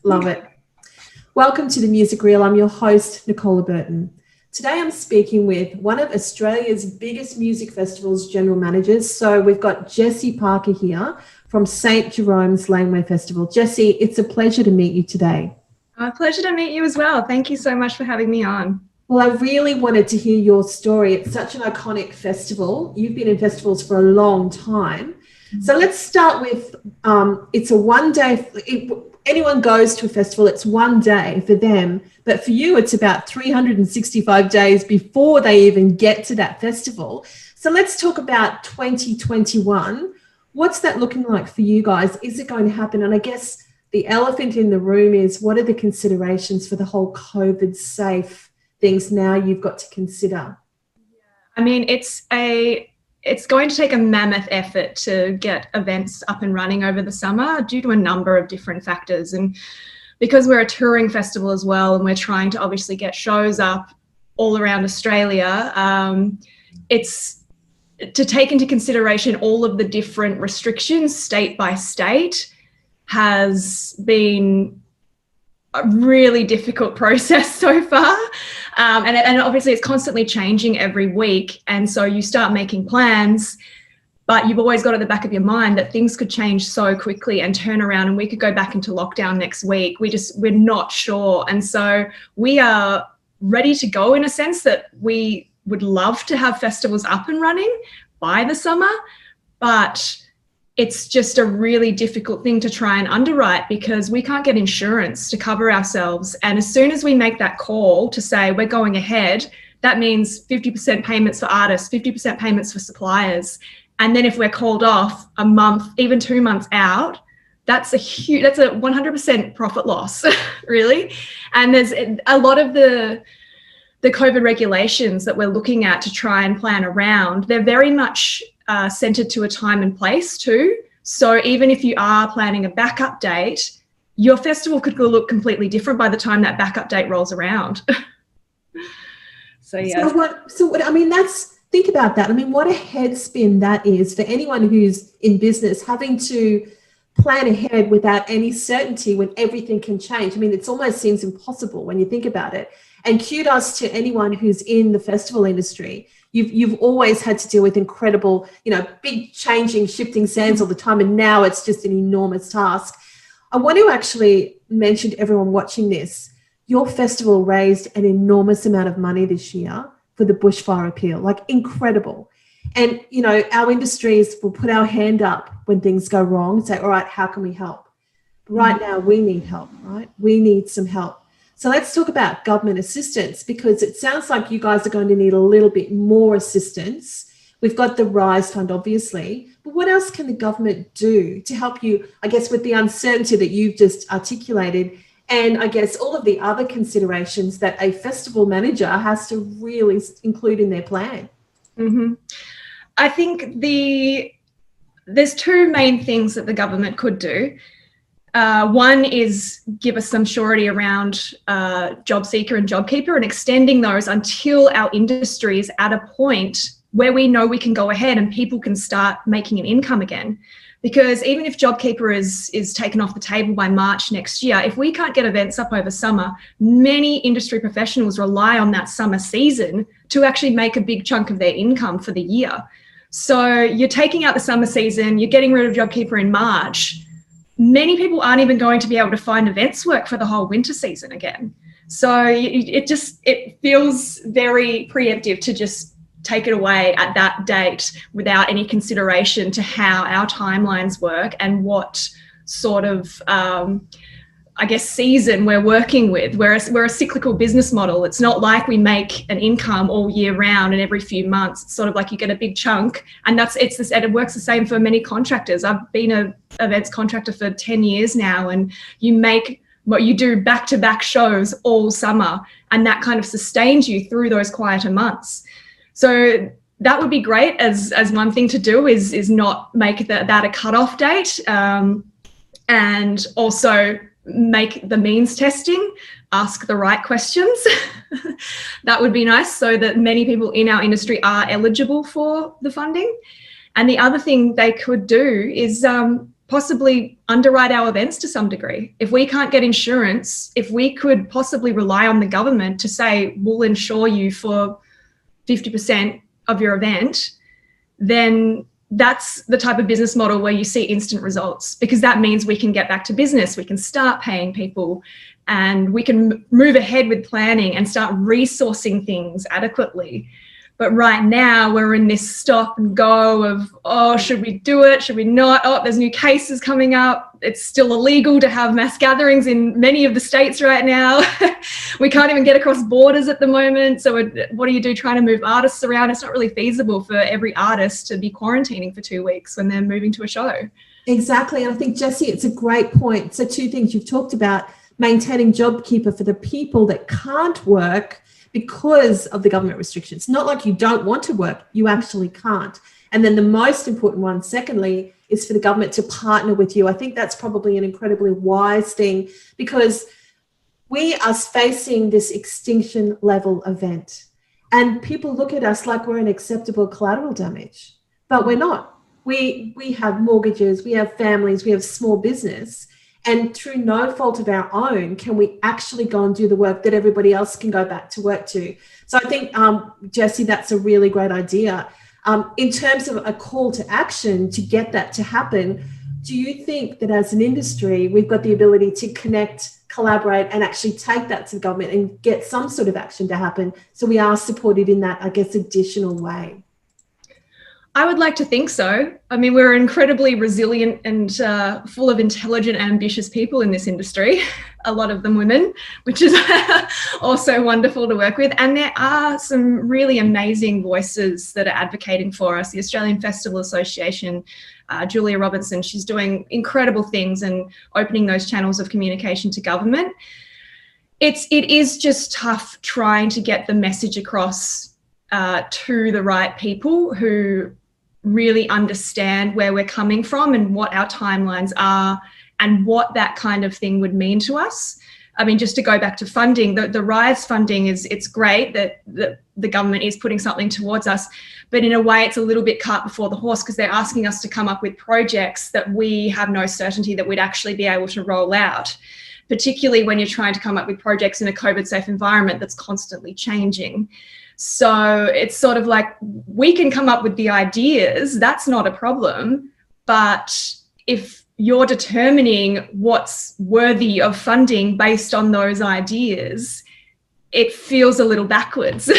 Love it. Welcome to The Music Reel. I'm your host, Nicola Burton. Today I'm speaking with one of Australia's biggest music festivals general managers. So we've got Jessie Parker here from St. Jerome's Laneway Festival. Jessie, it's a pleasure to meet you today. A pleasure to meet you as well. Thank you so much for having me on. Well, I really wanted to hear your story. It's such an iconic festival. You've been in festivals for a long time. So let's start with, it's a one-day, anyone goes to a festival, it's one day for them. But for you, it's about 365 days before they even get to that festival. So let's talk about 2021. What's that looking like for you guys? Is it going to happen? And I guess the elephant in the room is, what are the considerations for the whole COVID safe things now you've got to consider? I mean, it's going to take a mammoth effort to get events up and running over the summer due to a number of different factors. And because we're a touring festival as well, and we're trying to obviously get shows up all around Australia, it's to take into consideration all of the different restrictions state by state has been a really difficult process so far. And obviously it's constantly changing every week. And so you start making plans, but you've always got at the back of your mind that things could change so quickly and turn around, and we could go back into lockdown next week. We're not sure. And so we are ready to go in a sense that we would love to have festivals up and running by the summer, but it's just a really difficult thing to try and underwrite because we can't get insurance to cover ourselves. And as soon as we make that call to say we're going ahead, that means 50% payments for artists, 50% payments for suppliers. And then if we're called off a month, even 2 months out, that's a 100% profit loss, really. And there's a lot of the COVID regulations that we're looking at to try and plan around. They're very much centered to a time and place too. So even if you are planning a backup date, your festival could look completely different by the time that backup date rolls around. So yeah. I mean, think about that. I mean, what a head spin that is for anyone who's in business, having to plan ahead without any certainty when everything can change. I mean, it almost seems impossible when you think about it. And kudos to anyone who's in the festival industry. You've always had to deal with incredible, big changing, shifting sands all the time. And now it's just an enormous task. I want to actually mention to everyone watching this, your festival raised an enormous amount of money this year for the bushfire appeal, like incredible. And, our industries will put our hand up when things go wrong and say, all right, how can we help? But right now we need help, right? We need some help. So let's talk about government assistance, because it sounds like you guys are going to need a little bit more assistance. We've got the RISE fund, obviously, but what else can the government do to help you, I guess, with the uncertainty that you've just articulated, and I guess all of the other considerations that a festival manager has to really include in their plan? Mm-hmm. I think there's two main things that the government could do. One is give us some surety around job seeker and job keeper and extending those until our industry is at a point where we know we can go ahead and people can start making an income again. Because even if JobKeeper is taken off the table by March next year, if we can't get events up over summer, many industry professionals rely on that summer season to actually make a big chunk of their income for the year. So you're taking out the summer season, you're getting rid of JobKeeper in March. Many people aren't even going to be able to find events work for the whole winter season again. So it feels very preemptive to just take it away at that date without any consideration to how our timelines work and what sort of, season we're working with. We're a cyclical business model. It's not like we make an income all year round and every few months. It's sort of like you get a big chunk, and it works the same for many contractors. I've been an events contractor for 10 years now, and you do back-to-back shows all summer, and that kind of sustains you through those quieter months. So that would be great as one thing to do is not make that a cutoff date, and also make the means testing, ask the right questions. That would be nice, so that many people in our industry are eligible for the funding. And the other thing they could do is possibly underwrite our events to some degree. If we can't get insurance, if we could possibly rely on the government to say, we'll insure you for 50% of your event, then that's the type of business model where you see instant results, because that means we can get back to business, we can start paying people, and we can move ahead with planning and start resourcing things adequately. But right now we're in this stop and go of, oh, should we do it? Should we not? Oh, there's new cases coming up. It's still illegal to have mass gatherings in many of the states right now. We can't even get across borders at the moment. So what do you do trying to move artists around? It's not really feasible for every artist to be quarantining for 2 weeks when they're moving to a show. Exactly. And I think, Jessie, it's a great point. So 2 things you've talked about: maintaining JobKeeper for the people that can't work because of the government restrictions. Not like you don't want to work, you actually can't. And then the most important one, secondly, is for the government to partner with you. I think that's probably an incredibly wise thing, because we are facing this extinction level event, and people look at us like we're an acceptable collateral damage, but we're not. We have mortgages, we have families, we have small business. And through no fault of our own, can we actually go and do the work that everybody else can go back to work to? So I think, Jessie, that's a really great idea. In terms of a call to action to get that to happen, do you think that as an industry, we've got the ability to connect, collaborate, and actually take that to the government and get some sort of action to happen, so we are supported in that, I guess, additional way? I would like to think so. I mean, we're incredibly resilient and full of intelligent and ambitious people in this industry, a lot of them women, which is also wonderful to work with. And there are some really amazing voices that are advocating for us. The Australian Festival Association, Julia Robinson, she's doing incredible things and opening those channels of communication to government. It is just tough trying to get the message across to the right people who really understand where we're coming from and what our timelines are and what that kind of thing would mean to us. I mean, just to go back to funding, the RISE funding it's great that the government is putting something towards us, but in a way it's a little bit cart before the horse, because they're asking us to come up with projects that we have no certainty that we'd actually be able to roll out, particularly when you're trying to come up with projects in a COVID-safe environment that's constantly changing. So it's sort of like, we can come up with the ideas, that's not a problem, but if you're determining what's worthy of funding based on those ideas, it feels a little backwards.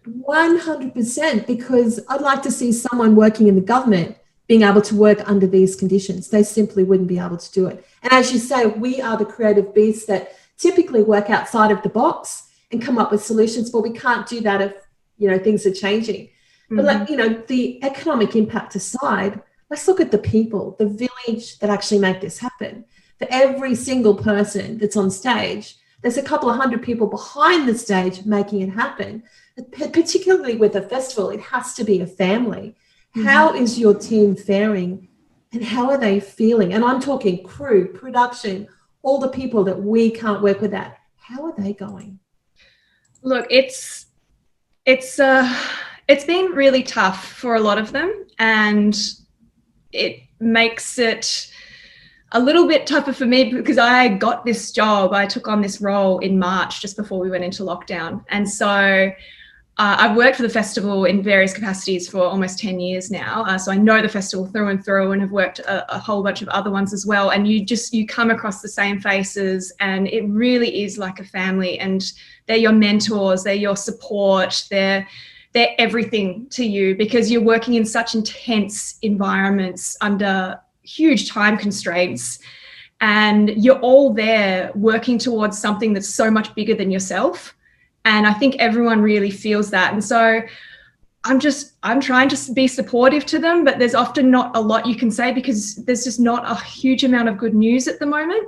100%, because I'd like to see someone working in the government being able to work under these conditions. They simply wouldn't be able to do it. And as you say, we are the creative beasts that typically work outside of the box and come up with solutions, but we can't do that if, things are changing. Mm-hmm. But the economic impact aside, let's look at the people, the village that actually make this happen. For every single person that's on stage, there's a couple of hundred people behind the stage making it happen. Particularly with a festival, it has to be a family. Mm-hmm. How is your team faring, and how are they feeling? And I'm talking crew, production, all the people that we can't work with that. How are they going? Look, it's been really tough for a lot of them, and it makes it a little bit tougher for me because I got this job. I took on this role in March, just before we went into lockdown. And so I've worked for the festival in various capacities for almost 10 years now. So I know the festival through and through, and have worked a whole bunch of other ones as well. And you come across the same faces, and it really is like a family, and they're your mentors, they're your support, they're everything to you, because you're working in such intense environments under huge time constraints, and you're all there working towards something that's so much bigger than yourself. And I think everyone really feels that. And so I'm trying to be supportive to them, but there's often not a lot you can say, because there's just not a huge amount of good news at the moment,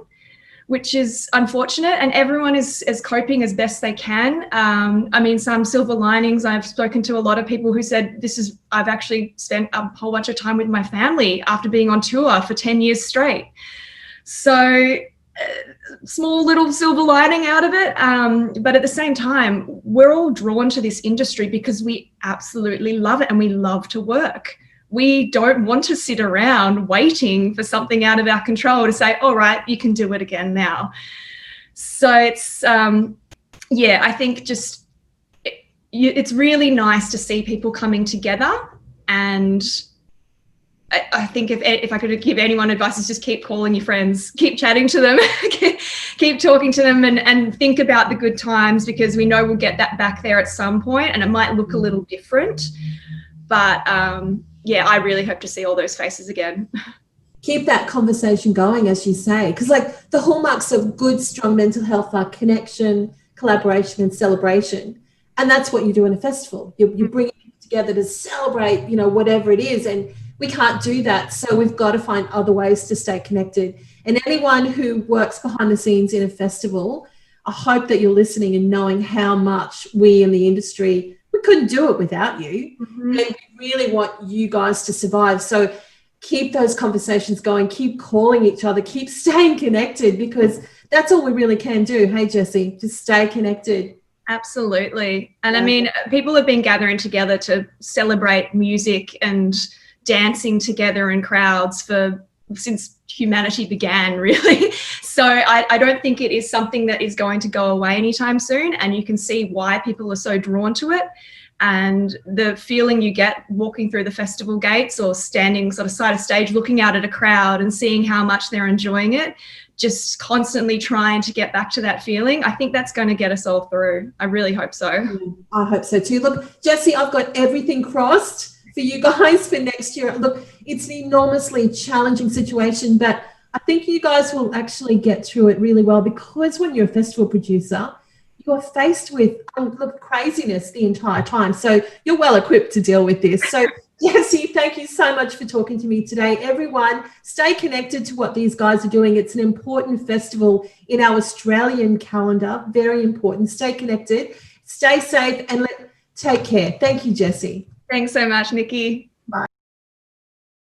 which is unfortunate, and everyone is coping as best they can. I mean, some silver linings, I've spoken to a lot of people who said, I've actually spent a whole bunch of time with my family after being on tour for 10 years straight. So small little silver lining out of it. But at the same time, we're all drawn to this industry because we absolutely love it, and we love to work. we don't want to sit around waiting for something out of our control to say, all right, you can do it again now. So it's, yeah, I think just it's really nice to see people coming together. And I think if I could give anyone advice, is just keep calling your friends, keep chatting to them, keep talking to them, and think about the good times, because we know we'll get that back there at some point, and it might look a little different. But yeah, I really hope to see all those faces again. Keep that conversation going, as you say, because like the hallmarks of good, strong mental health are connection, collaboration, and celebration. And that's what you do in a festival. You bring people together to celebrate, you know, whatever it is. And we can't do that. So we've got to find other ways to stay connected. And anyone who works behind the scenes in a festival, I hope that you're listening and knowing how much we in the industry, we couldn't do it without you. And we really want you guys to survive. So keep those conversations going, keep calling each other, keep staying connected, because that's all we really can do. Hey, Jessie, just stay connected. Absolutely. And I mean, people have been gathering together to celebrate music and dancing together in crowds since humanity began, really. So I don't think it is something that is going to go away anytime soon. And you can see why people are so drawn to it. And the feeling you get walking through the festival gates or standing sort of side of stage, looking out at a crowd and seeing how much they're enjoying it, just constantly trying to get back to that feeling, I think that's going to get us all through. I really hope so. I hope so too. Look, Jessie, I've got everything crossed for you guys for next year. Look, it's an enormously challenging situation, but I think you guys will actually get through it really well, because when you're a festival producer, you are faced with craziness the entire time. So you're well equipped to deal with this. So Jessie, thank you so much for talking to me today. Everyone, stay connected to what these guys are doing. It's an important festival in our Australian calendar. Very important. Stay connected, stay safe, and take care. Thank you, Jessie. Thanks so much, Nikki. Bye.